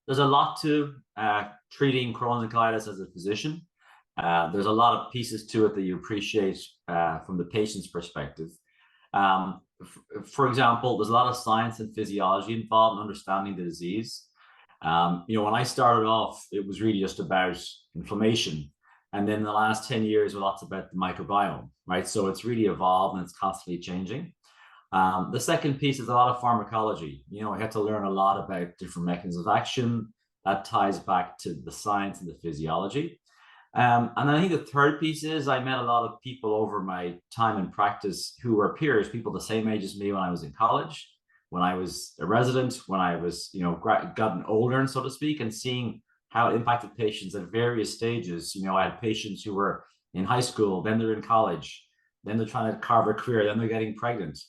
there's a lot to treating Crohn's and colitis as a physician. There's a lot of pieces to it that you appreciate from the patient's perspective. For example, there's a lot of science and physiology involved in understanding the disease. When I started off, it was really just about inflammation. And then the last 10 years were lots about the microbiome, right? So it's really evolved and it's constantly changing. The second piece is a lot of pharmacology. I had to learn a lot about different mechanisms of action that ties back to the science and the physiology. And I think the third piece is I met a lot of people over my time in practice who were peers, people the same age as me when I was in college, when I was a resident, when I was, gotten older, so to speak, and seeing how it impacted patients at various stages. I had patients who were in high school, then they're in college, then they're trying to carve a career, then they're getting pregnant.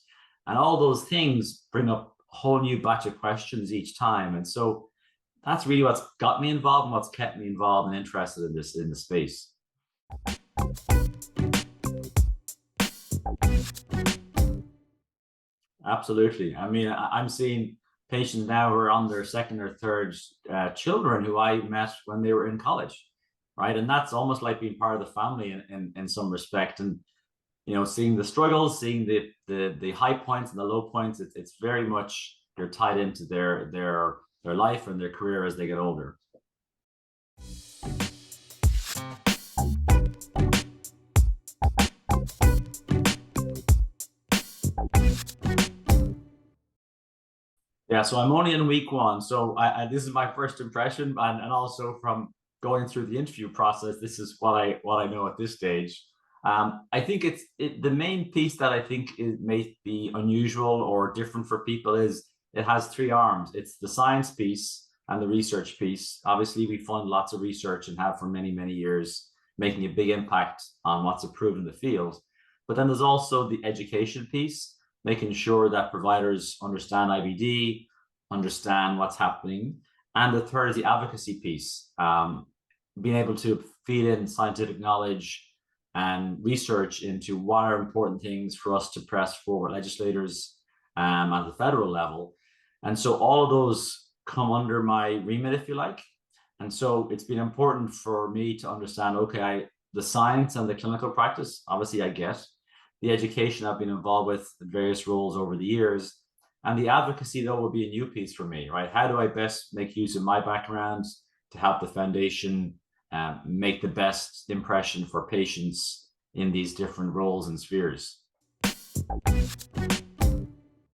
And all those things bring up a whole new batch of questions each time. And so that's really what's got me involved and what's kept me involved and interested in the space. Absolutely. I mean, I'm seeing patients now who are on their second or third children who I met when they were in college, right? And that's almost like being part of the family in some respect. And seeing the struggles, seeing the high points and the low points, it's very much you're tied into their life and their career as they get older. Yeah, so I'm only in week one. So this is my first impression, and also from going through the interview process, this is what I know at this stage. I think the main piece that I think may be unusual or different for people is it has three arms. It's the science piece and the research piece. Obviously, we fund lots of research and have for many, many years, making a big impact on what's approved in the field. But then there's also the education piece, making sure that providers understand IBD, understand what's happening. And the third is the advocacy piece, being able to feed in scientific knowledge and research into what are important things for us to press forward legislators at the federal level. And so all of those come under my remit, if you like. And so it's been important for me to understand, okay, the science and the clinical practice, obviously I get. The education I've been involved with in various roles over the years. And the advocacy, though, will be a new piece for me, right? How do I best make use of my background to help the foundation make the best impression for patients in these different roles and spheres?